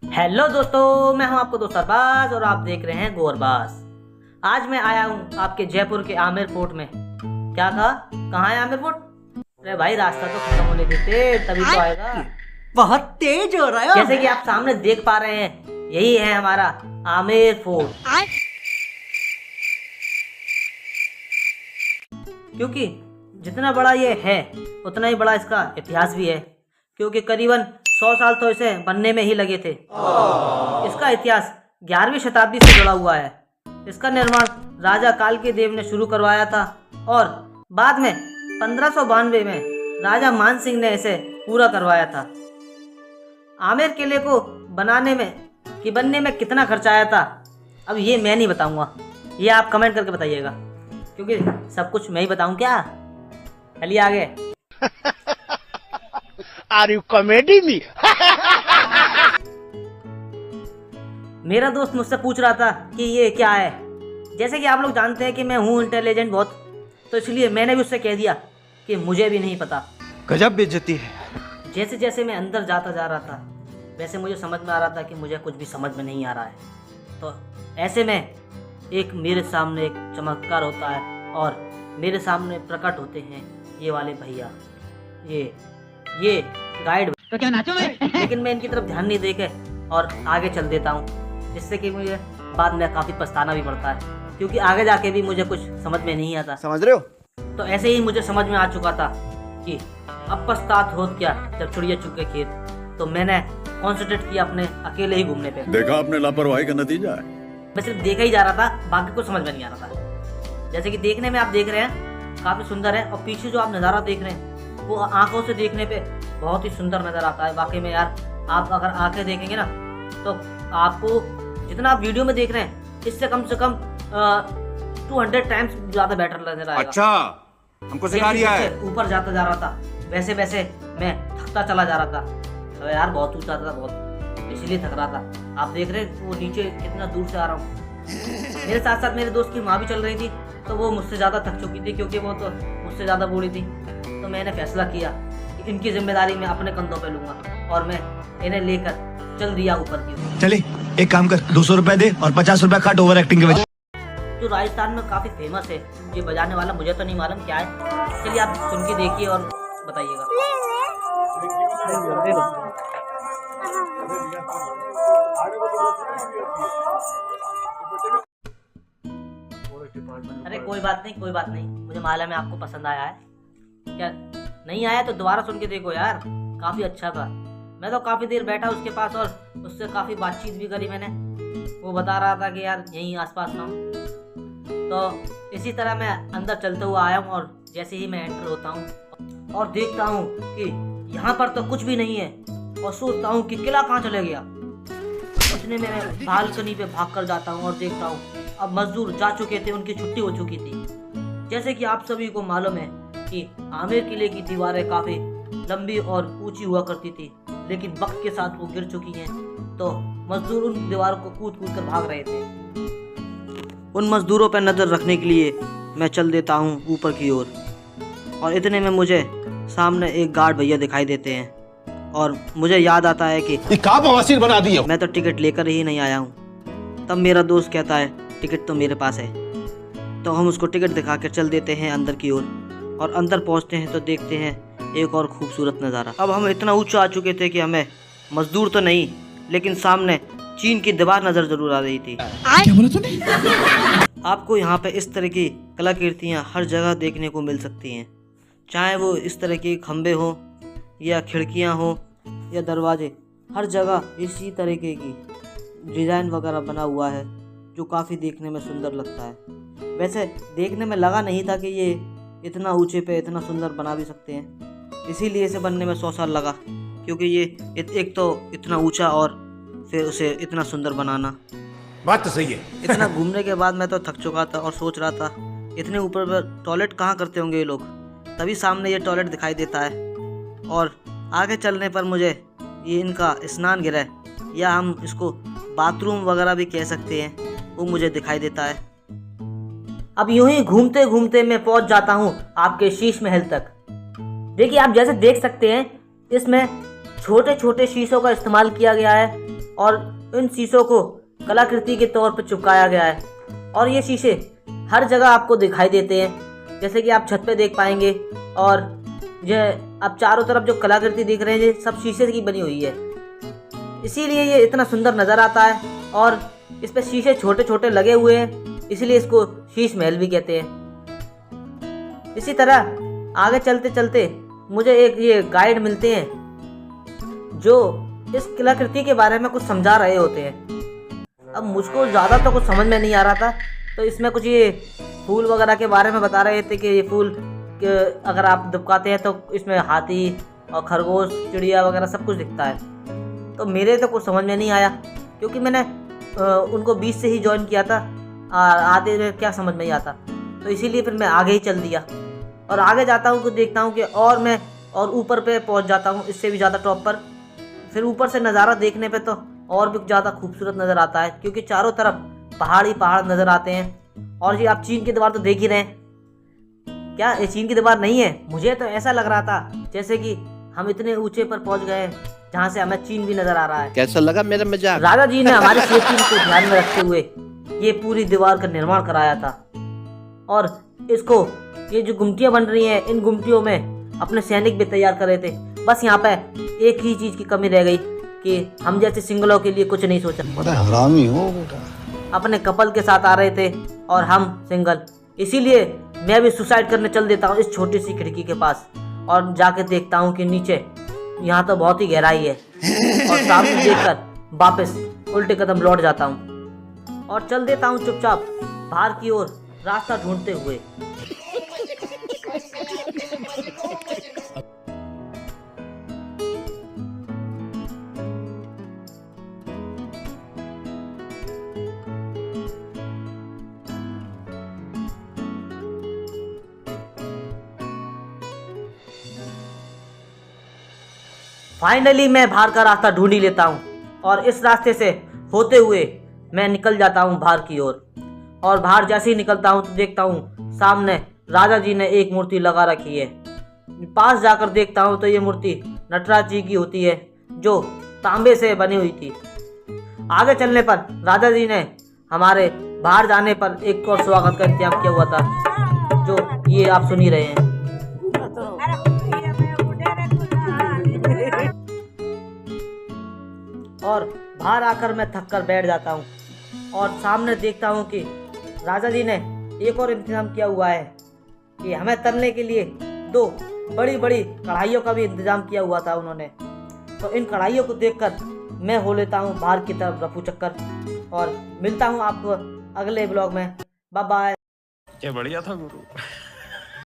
Hello दोस्तों, मैं हूं आपको दोस्त अरबाज और आप देख रहे हैं गोरबाज। आज मैं आया हूं आपके जयपुर के आमेर फोर्ट में। क्या कहा? कहाँ है आमेर फोर्ट? अरे भाई, रास्ता तो खत्म होने देते तभी तो आएगा। बहुत तेज हो रहा है। जैसे कि आप सामने देख पा रहे हैं, यही है हमारा आमेर फोर्ट। क्योंकि जितना बड़ा ये है उतना ही बड़ा इसका इतिहास भी है, क्योंकि करीबन 100 साल तो इसे बनने में ही लगे थे। इसका इतिहास 11वीं शताब्दी से जुड़ा हुआ है। इसका निर्माण राजा काल के देव ने शुरू करवाया था और बाद में 1592 में राजा मान सिंह ने इसे पूरा करवाया था। आमेर किले को बनने में कितना खर्चा आया था, अब ये मैं नहीं बताऊंगा, ये आप कमेंट करके बताइएगा, क्योंकि सब कुछ मैं ही बताऊं क्या। चलिए आगे। Are you comedy me? मेरा दोस्त मुझसे पूछ रहा था कि ये क्या है। जैसे कि आप लोग जानते हैं कि मैं हूँ इंटेलिजेंट बहुत, तो इसलिए मैंने भी उससे कह दिया कि मुझे भी नहीं पता। गजब बेइज्जती है। जैसे जैसे मैं अंदर जाता जा रहा था वैसे मुझे समझ में आ रहा था कि मुझे कुछ भी समझ में नहीं आ रहा है। तो ऐसे में एक मेरे सामने एक चमत्कार होता है और मेरे सामने प्रकट होते हैं ये वाले भैया, ये गाइड। तो क्या नाचो मैं? लेकिन मैं इनकी तरफ ध्यान नहीं देके और आगे चल देता हूँ, जिससे कि मुझे बाद में काफ़ी पछताना भी पड़ता है, क्योंकि आगे जाके भी मुझे कुछ समझ में नहीं आता। समझ रहे हो? तो ऐसे ही मुझे समझ में आ चुका था कि अब पछतात होत क्या जब छुड़िए चुके खेत। तो मैंने कॉन्सेंट्रेट किया अपने अकेले ही घूमने पे। देखा आपने लापरवाही का नतीजा है। मैं सिर्फ देखा ही जा रहा था, बाकी कुछ समझ में नहीं आ रहा था। जैसे कि देखने में आप देख रहे हैं काफ़ी सुंदर है, और पीछे जो आप नज़ारा देख रहे हैं वो आंखों से देखने पे बहुत ही सुंदर नज़र आता है। वाकई में यार, आप अगर आंखें देखेंगे ना तो आपको जितना आप वीडियो में देख रहे हैं इससे कम से कम 200 टाइम्स ज़्यादा बेटर नजर आएगा। अच्छा, हमको सिखा रिया है। ऊपर जाता जा रहा था वैसे वैसे मैं थकता चला जा रहा था। तो यार बहुत ऊंचा था, बहुत, इसीलिए थक रहा था। आप देख रहे हैं वो नीचे कितना दूर से आ रहा हूँ। मेरे साथ साथ मेरे दोस्त की माँ भी चल रही थी, तो वो मुझसे ज़्यादा थक चुकी थी क्योंकि वो तो मुझसे ज़्यादा बूढ़ी थी। तो मैंने फैसला किया कि इनकी जिम्मेदारी मैं अपने कंधों पे लूँगा और मैं इन्हें लेकर चल दिया ऊपर की ओर। चले एक काम कर, 200 रुपए दे और 50 रुपए काट ओवर एक्टिंग के वजह। जो राजस्थान में काफ़ी फेमस है, ये बजाने वाला मुझे तो नहीं मालूम क्या है। चलिए आप सुन के देखिए और बताइएगा। अरे कोई बात नहीं, मुझे मालूम है आपको पसंद आया है। क्या नहीं आया तो दोबारा सुन के देखो यार, काफ़ी अच्छा था। मैं तो काफ़ी देर बैठा उसके पास और उससे काफ़ी बातचीत भी करी मैंने। वो बता रहा था कि यार यहीं आसपास ना हूँ। तो इसी तरह मैं अंदर चलते हुए आया हूँ और जैसे ही मैं एंटर होता हूँ और देखता हूँ कि यहाँ पर तो कुछ भी नहीं है, और सोचता हूँ कि किला कहाँ चले गया। उतने में मैं बालकनी पे भाग कर जाता हूँ और देखता हूँ अब मजदूर जा चुके थे, उनकी छुट्टी हो चुकी थी। जैसे कि आप सभी को मालूम है कि आमेर किले की दीवारें काफ़ी लंबी और ऊंची हुआ करती थी, लेकिन वक्त के साथ वो गिर चुकी हैं। तो मजदूर उन दीवारों को कूद कूद कर भाग रहे थे। उन मजदूरों पर नज़र रखने के लिए मैं चल देता हूँ ऊपर की ओर, और इतने में मुझे सामने एक गार्ड भैया दिखाई देते हैं और मुझे याद आता है कि बना दी मैं तो टिकट लेकर ही नहीं आया हूँ। तब मेरा दोस्त कहता है टिकट तो मेरे पास है। तो हम उसको टिकट दिखा कर चल देते हैं अंदर की ओर, और अंदर पहुँचते हैं तो देखते हैं एक और खूबसूरत नज़ारा। अब हम इतना ऊंचा आ चुके थे कि हमें मजदूर तो नहीं, लेकिन सामने चीन की दीवार नज़र जरूर आ रही थी। क्या बोला तूने? आपको यहाँ पे इस तरह की कलाकृतियाँ हर जगह देखने को मिल सकती हैं, चाहे वो इस तरह के खंबे हो या खिड़कियाँ हो या दरवाजे, हर जगह इसी तरीके की डिज़ाइन वगैरह बना हुआ है जो काफ़ी देखने में सुंदर लगता है। वैसे देखने में लगा नहीं था कि ये इतना ऊंचे पे इतना सुंदर बना भी सकते हैं, इसीलिए इसे बनने में 100 साल लगा, क्योंकि ये एक तो इतना ऊंचा और फिर उसे इतना सुंदर बनाना। बात तो सही है। इतना घूमने के बाद मैं तो थक चुका था और सोच रहा था इतने ऊपर पर टॉयलेट कहाँ करते होंगे ये लोग। तभी सामने ये टॉयलेट दिखाई देता है और आगे चलने पर मुझे ये इनका स्नान गृह, या हम इसको बाथरूम वगैरह भी कह सकते हैं, वो मुझे दिखाई देता है। अब यूं ही घूमते घूमते मैं पहुंच जाता हूं आपके शीश महल तक। देखिए आप जैसे देख सकते हैं इसमें छोटे छोटे शीशों का इस्तेमाल किया गया है और इन शीशों को कलाकृति के तौर पर चिपकाया गया है। और ये शीशे हर जगह आपको दिखाई देते हैं, जैसे कि आप छत पे देख पाएंगे। और यह अब चारों तरफ जो कलाकृति दिख रहे हैं ये सब शीशे की बनी हुई है, इसीलिए ये इतना सुंदर नज़र आता है। और इस पे शीशे छोटे छोटे लगे हुए हैं, इसलिए इसको शीश महल भी कहते हैं। इसी तरह आगे चलते चलते मुझे एक ये गाइड मिलते हैं जो इस कलाकृति के बारे में कुछ समझा रहे होते हैं। अब मुझको ज़्यादा तो कुछ समझ में नहीं आ रहा था, तो इसमें कुछ ये फूल वगैरह के बारे में बता रहे थे कि ये फूल अगर आप दबकाते हैं तो इसमें हाथी और खरगोश, चिड़िया वगैरह सब कुछ दिखता है। तो मेरे तो कुछ समझ में नहीं आया, क्योंकि मैंने उनको बीच से ही ज्वाइन किया था, आधे में क्या समझ में ही आता। तो इसीलिए फिर मैं आगे ही चल दिया और आगे जाता हूँ, कुछ देखता हूँ कि और मैं और ऊपर पे पहुँच जाता हूँ, इससे भी ज़्यादा टॉप पर। फिर ऊपर से नज़ारा देखने पे तो और भी ज़्यादा खूबसूरत नज़र आता है, क्योंकि चारों तरफ पहाड़ ही पहाड़ नज़र आते हैं। और ये आप चीन की दीवार तो देख ही रहे हैं। क्या ये चीन की दीवार नहीं है? मुझे तो ऐसा लग रहा था जैसे कि हम इतने ऊंचे पर पहुंच गए हैं जहां से हमें चीन भी नजर आ रहा है। कैसा लगा मेरा मजाक? राजा जी ने हमारी सेफ्टी को ध्यान में रखते हुए ये पूरी दीवार का निर्माण कराया था। और इसको ये जो गुमटियां बन रही हैं, इन गुमटियों में अपने सैनिक भी तैयार कर रहे थे। बस यहाँ पे एक ही चीज की कमी रह गई कि हम जैसे सिंगलों के लिए कुछ नहीं सोचा। बड़ा हरामी हो बेटा। अपने कपल के साथ आ रहे थे और हम सिंगल, इसीलिए मैं भी सुसाइड करने चल देता हूँ इस छोटी सी खिड़की के पास और जाके देखता हूँ कि नीचे यहाँ तो बहुत ही गहराई है। और सामने देखकर वापस उल्टे कदम लौट जाता हूँ और चल देता हूँ चुपचाप बाहर की ओर रास्ता ढूंढते हुए। फाइनली मैं बाहर का रास्ता ढूंढ ही लेता हूँ और इस रास्ते से होते हुए मैं निकल जाता हूँ बाहर की ओर। और बाहर जैसे ही निकलता हूँ तो देखता हूँ सामने राजा जी ने एक मूर्ति लगा रखी है। पास जाकर देखता हूँ तो ये मूर्ति नटराज जी की होती है, जो तांबे से बनी हुई थी। आगे चलने पर राजा जी ने हमारे बाहर जाने पर एक और स्वागत का इंतजाम किया हुआ था, जो ये आप सुन ही रहे हैं। और बाहर आकर मैं थक कर बैठ जाता हूँ और सामने देखता हूँ कि राजा जी ने एक और इंतजाम किया हुआ है कि हमें तलने के लिए 2 बड़ी बड़ी कढ़ाइयों का भी इंतजाम किया हुआ था उन्होंने। तो इन कढ़ाइयों को देखकर मैं हो लेता हूँ बाहर की तरफ रफू चक्कर और मिलता हूँ आपको अगले ब्लॉग में। Bye bye. क्या बढ़िया था गुरु।